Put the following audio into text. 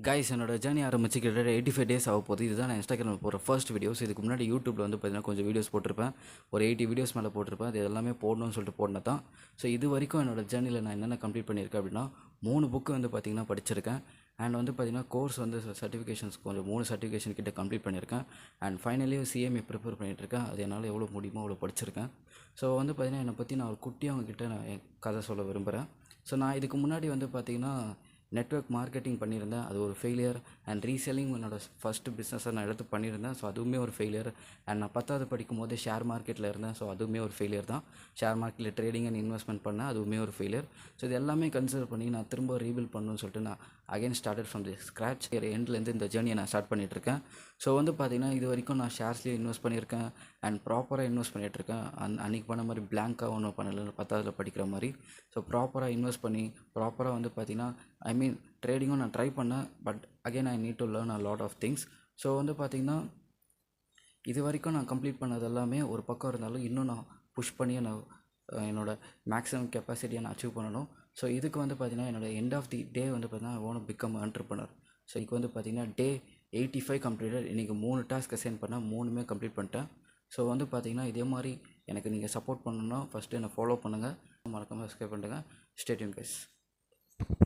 Guys என்னோட journey ஆரம்பிச்சு கிட்டத்தட்ட 85 டேஸ் ஆக போகுது. இதுதான் நான் இன்ஸ்டாகிராமில் போகிற ஃபர்ஸ்ட் வீடியோஸ். இதுக்கு முன்னாடி யூடியூப்பில் வந்து பார்த்தீங்கன்னா கொஞ்சம் வீடியோஸ் போட்டிருப்பேன். ஒரு 80 வீடியோஸ் மேலே போட்டிருப்பேன். அது எல்லாமே போடணும்னு சொல்லிட்டு போடணும் தான். ஸோ இது வரைக்கும் என்னோட ஜேர்னியில் நான் என்னென்ன கம்ப்ளீட் பண்ணியிருக்கேன் அப்படின்னா 3 புக்கு வந்து பார்த்திங்கன்னா படிச்சிருக்கேன். அண்ட் வந்து பார்த்திங்கன்னா கோர்ஸ் வந்து சர்டிஃபிகேஷன்ஸ் கொஞ்சம் 3 சர்டிஃபிகேஷன் கிட்ட கம்ப்ளீட் பண்ணியிருக்கேன். அண்ட் ஃபைனலியும் சிஎம்ஏ ப்ரிப்பேர் பண்ணிகிட்ருக்கேன். அது என்னால் எவ்வளோ முடியுமோ அவ்வளோ படிச்சிருக்கேன். ஸோ வந்து பார்த்திங்கன்னா என்னை பற்றி நான் ஒரு குட்டியாக அவங்ககிட்ட நான் என் கதை சொல்ல விரும்புகிறேன். ஸோ நான் இதுக்கு முன்னாடி வந்து பார்த்திங்கன்னா நெட்வொர்க் மார்க்கெட்டிங் பண்ணியிருந்தேன். அது ஒரு ஃபெயிலியர். அண்ட் ரீசெல்லிங் என்னோடய ஃபஸ்ட்டு பிஸ்னஸை நான் எடுத்து பண்ணியிருந்தேன். ஸோ அதுவுமே ஒரு ஃபெயிலியர். அண்ட் நான் 10வது படிக்கும் போது ஷேர் மார்க்கெட்டில் இருந்தேன். ஸோ அதுவுமே ஒரு ஃபெயிலியர் தான். ஷேர் மார்க்கெட்டில் ட்ரேடிங் அண்ட் இன்வெஸ்ட்மெண்ட் பண்ணேன். அதுவுமே ஒரு ஃபெயிலியர். ஸோ இது எல்லாமே கன்சிடர் பண்ணி நான் திரும்ப ரீபில்ட் பண்ணணும்னு சொல்லிட்டு நான் again started from the scratch. எண்ட்லேருந்து இந்த ஜேர்னியை நான் ஸ்டார்ட் பண்ணிகிட்ருக்கேன். ஸோ வந்து பார்த்திங்கன்னா இது வரைக்கும் நான் ஷேர்ஸ்லேயும் இன்வெஸ்ட் பண்ணியிருக்கேன். அண்ட் ப்ராப்பராக இன்வெஸ்ட் பண்ணிகிட்ருக்கேன். அன்றைக்கி பண்ண மாதிரி பிளாங்காக ஒன்றும் பண்ணலை, 10வதில் படிக்கிற மாதிரி. ஸோ ப்ராப்பராக இன்வெஸ்ட் பண்ணி ப்ராப்பராக வந்து பார்த்திங்கன்னா ட்ரேடிங்கும் நான் ட்ரை பண்ணேன். But again I need to learn a lot of things. So வந்து பார்த்திங்கன்னா இது வரைக்கும் நான் கம்ப்ளீட் பண்ணது எல்லாமே ஒரு பக்கம் இருந்தாலும் இன்னும் நான் புஷ் பண்ணி நான் என்னோடய மேக்ஸிமம் கெப்பாசிட்டியை நான் அச்சீவ் பண்ணணும். ஸோ இதுக்கு வந்து பார்த்திங்கன்னா என்னோடய எண்ட் ஆஃப் தி டே வந்து பார்த்திங்கன்னா I want to become entrepreneur. So இதுக்கு வந்து பார்த்திங்கன்னா டே 85 கம்ப்ளீட்டட். இன்றைக்கி 3 டாஸ்க் அசைன் பண்ணேன், 3மே கம்ப்ளீட் பண்ணிட்டேன். ஸோ வந்து பார்த்திங்கன்னா இதே மாதிரி எனக்கு நீங்கள் சப்போர்ட் பண்ணணுன்னா ஃபஸ்ட்டு என்னை ஃபாலோ பண்ணுங்கள், மறக்காமல் சப்ஸ்கிரைப் பண்ணுங்கள். Stay tune guys.